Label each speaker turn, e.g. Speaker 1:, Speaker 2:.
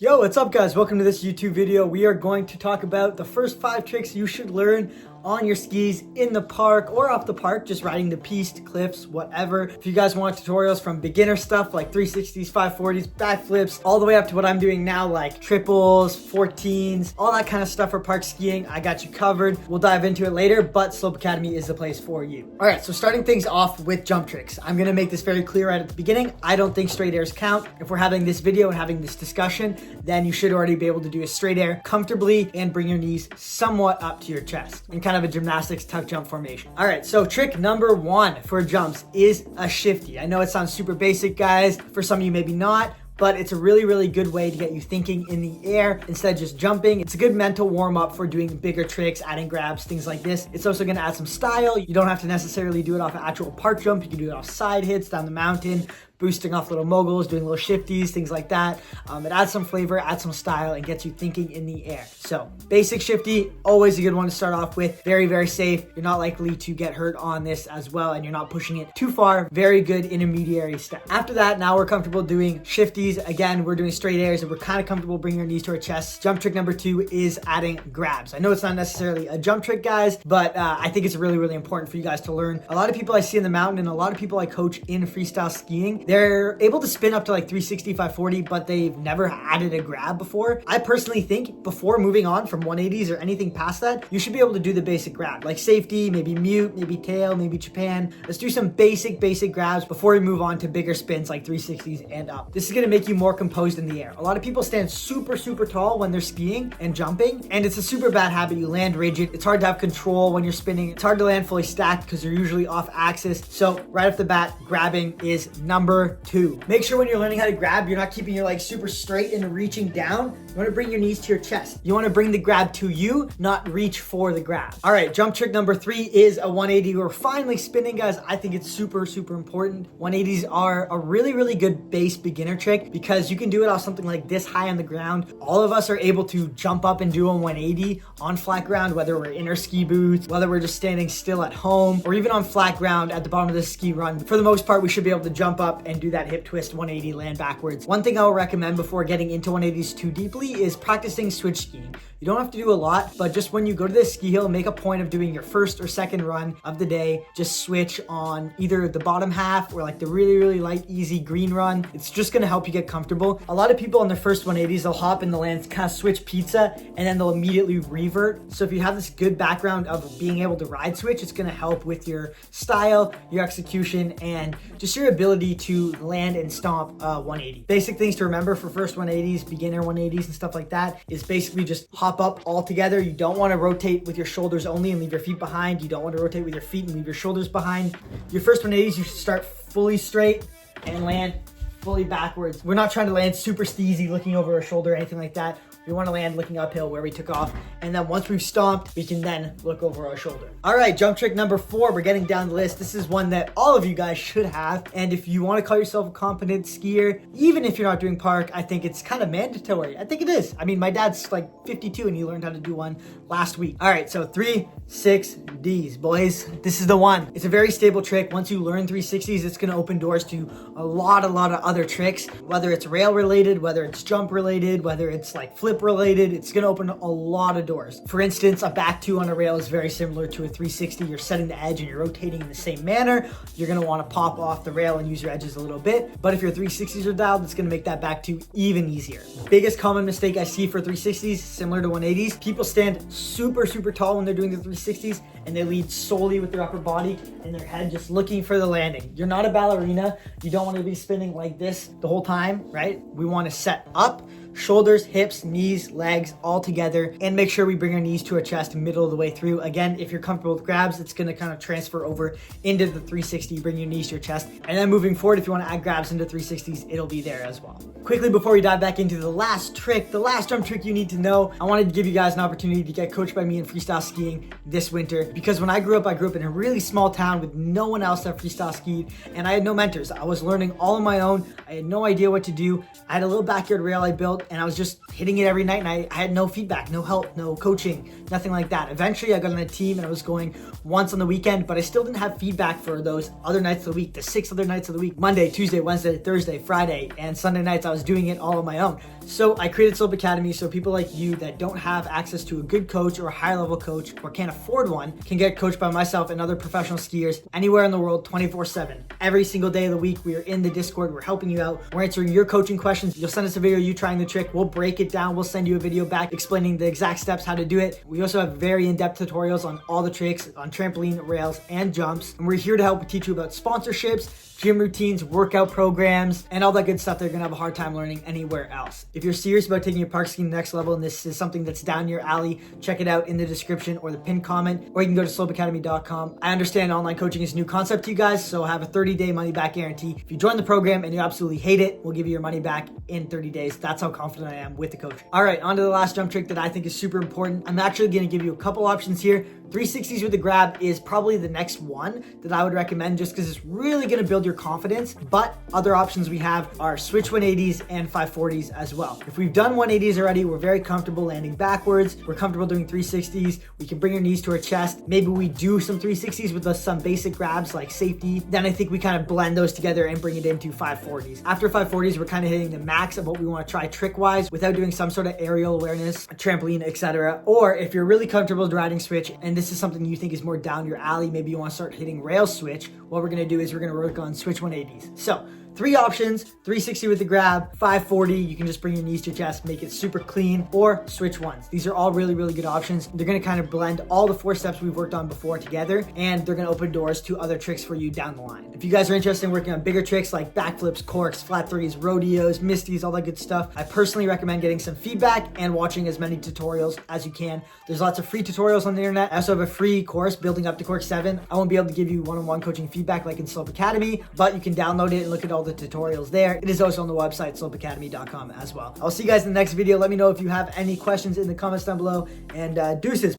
Speaker 1: Yo, what's up guys? Welcome to this YouTube video. We are going to talk about the first 5 tricks you should learn on your skis in the park or off the park, just riding the piste, cliffs, whatever. If you guys want tutorials from beginner stuff like 360s, 540s, backflips, all the way up to what I'm doing now like triples, 14s, all that kind of stuff for park skiing, I got you covered. We'll dive into it later, but Slope Academy is the place for you. All right, so starting things off with jump tricks. I'm gonna make this very clear right at the beginning. I don't think straight airs count. If we're having this video and having this discussion, then you should already be able to do a straight air comfortably and bring your knees somewhat up to your chest in kind of a gymnastics tuck jump formation. All right, so trick number 1 for jumps is a shifty. I know it sounds super basic, guys. For some of you, maybe not, but it's a really good way to get you thinking in the air instead of just jumping. It's a good mental warm up for doing bigger tricks, adding grabs, things like this. It's also gonna add some style. You don't have to necessarily do it off an actual park jump. You can do it off side hits down the mountain, boosting off little moguls, doing little shifties, things like that. It adds some flavor, adds some style, and gets you thinking in the air. So basic shifty, always a good one to start off with. Very safe. You're not likely to get hurt on this as well, and you're not pushing it too far. Very good intermediary step. After that, now we're comfortable doing shifties. Again, we're doing straight airs, and we're kind of comfortable bringing our knees to our chest. Jump trick number 2 is adding grabs. I know it's not necessarily a jump trick, guys, but I think it's really important for you guys to learn. A lot of people I see in the mountain and a lot of people I coach in freestyle skiing, they're able to spin up to like 360, 540, but they've never added a grab before. I personally think before moving on from 180s or anything past that, you should be able to do the basic grab, like safety, maybe mute, maybe tail, maybe Japan. Let's do some basic grabs before we move on to bigger spins like 360s and up. This is gonna make you more composed in the air. A lot of people stand super tall when they're skiing and jumping, and it's a super bad habit. You land rigid. It's hard to have control when you're spinning. It's hard to land fully stacked because you're usually off axis. So right off the bat, grabbing is number 2. Make sure when you're learning how to grab, you're not keeping your legs super straight and reaching down. You want to bring your knees to your chest. You want to bring the grab to you, not reach for the grab. All right, jump trick number 3 is a 180. We're finally spinning, guys. I think it's super important. 180s are a really good base beginner trick because you can do it off something like this high on the ground. All of us are able to jump up and do a 180 on flat ground, whether we're in our ski boots, whether we're just standing still at home, or even on flat ground at the bottom of the ski run. For the most part, we should be able to jump up and do that hip twist 180, land backwards. One thing I will recommend before getting into 180s too deeply is practicing switch skiing. You don't have to do a lot, but just when you go to this ski hill, make a point of doing your first or second run of the day. Just switch on either the bottom half or like the really light, easy green run. It's just gonna help you get comfortable. A lot of people on their first 180s, they'll hop in the land, kind of switch pizza, and then they'll immediately revert. So if you have this good background of being able to ride switch, it's gonna help with your style, your execution, and just your ability to land and stomp 180. Basic things to remember for first 180s, beginner 180s and stuff like that is basically just hop up all together. You don't want to rotate with your shoulders only and leave your feet behind. You don't want to rotate with your feet and leave your shoulders behind. Your first 180s, you should start fully straight and land fully backwards. We're not trying to land super steezy looking over our shoulder or anything like that. We want to land looking uphill where we took off. And then once we've stomped, we can then look over our shoulder. All right, jump trick number 4. We're getting down the list. This is one that all of you guys should have. And if you want to call yourself a competent skier, even if you're not doing park, I think it's kind of mandatory. I think it is. I mean, my dad's like 52 and he learned how to do one last week. All right, so 360s, boys. This is the one. It's a very stable trick. Once you learn 360s, it's going to open doors to a lot of other tricks, whether it's rail related, whether it's jump related, whether it's like flip related. It's going to open a lot of doors. For instance, a back 2 on a rail is very similar to a 360. You're setting the edge and you're rotating in the same manner. You're going to want to pop off the rail and use your edges a little bit. But if your 360s are dialed, it's going to make that back 2 even easier. Biggest common mistake I see for 360s, similar to 180s, people stand super tall when they're doing the 360s and they lead solely with their upper body and their head just looking for the landing. You're not a ballerina. You don't want to be spinning like this the whole time, right? We want to set up, shoulders, hips, knees, legs all together, and make sure we bring our knees to our chest middle of the way through. Again, if you're comfortable with grabs, it's going to kind of transfer over into the 360, bring your knees to your chest. And then moving forward, if you want to add grabs into 360s, it'll be there as well. Quickly, before we dive back into the last trick, the last jump trick you need to know, I wanted to give you guys an opportunity to get coached by me in freestyle skiing this winter, because when I grew up in a really small town with no one else that freestyle skied, and I had no mentors. I was learning all on my own. I had no idea what to do. I had a little backyard rail I built. and I was just hitting it every night, and I had no feedback, no help, no coaching, nothing like that. Eventually I got on a team and I was going once on the weekend, but I still didn't have feedback for those other nights of the week, the 6 other nights of the week, Monday, Tuesday, Wednesday, Thursday, Friday, and Sunday nights. I was doing it all on my own. So I created Slope Academy so people like you that don't have access to a good coach or a high level coach or can't afford one can get coached by myself and other professional skiers anywhere in the world 24/7. Every single day of the week, we are in the Discord. We're helping you out. We're answering your coaching questions. You'll send us a video of you trying the trick. We'll break it down. We'll send you a video back explaining the exact steps, how to do it. We also have very in-depth tutorials on all the tricks on trampoline, rails, and jumps. And we're here to help teach you about sponsorships, gym routines, workout programs, and all that good stuff they're gonna have a hard time learning anywhere else. If you're serious about taking your park skiing next level and this is something that's down your alley, check it out in the description or the pinned comment, or you can go to slopeacademy.com. I understand online coaching is a new concept to you guys, so have a 30-day money back guarantee. If you join the program and you absolutely hate it, we'll give you your money back in 30 days. That's how confident I am with the coaching. All right, on to the last jump trick that I think is super important. I'm actually gonna give you a couple options here. 360s with the grab is probably the next one that I would recommend just because it's really going to build your confidence. But other options we have are switch 180s and 540s as well. If we've done 180s already, we're very comfortable landing backwards. We're comfortable doing 360s. We can bring our knees to our chest. Maybe we do some 360s with some basic grabs like safety. Then I think we kind of blend those together and bring it into 540s. After 540s, we're kind of hitting the max of what we want to try trick-wise without doing some sort of aerial awareness, trampoline, etc. Or if you're really comfortable with riding switch and this is something you think is more down your alley, maybe you want to start hitting rail switch, what we're going to do is we're going to work on switch 180s. So 3 options: 360 with the grab, 540, you can just bring your knees to your chest, make it super clean, or switch ones. These are all really, really good options. They're gonna kind of blend all the 4 steps we've worked on before together, and they're gonna open doors to other tricks for you down the line. If you guys are interested in working on bigger tricks like backflips, corks, flat threes, rodeos, misties, all that good stuff, I personally recommend getting some feedback and watching as many tutorials as you can. There's lots of free tutorials on the internet. I also have a free course building up to Cork 7. I won't be able to give you one-on-one coaching feedback like in Slope Academy, but you can download it and look at all the tutorials there. It is also on the website slopeacademy.com as well. I'll see you guys in the next video. Let me know if you have any questions in the comments down below, and deuces.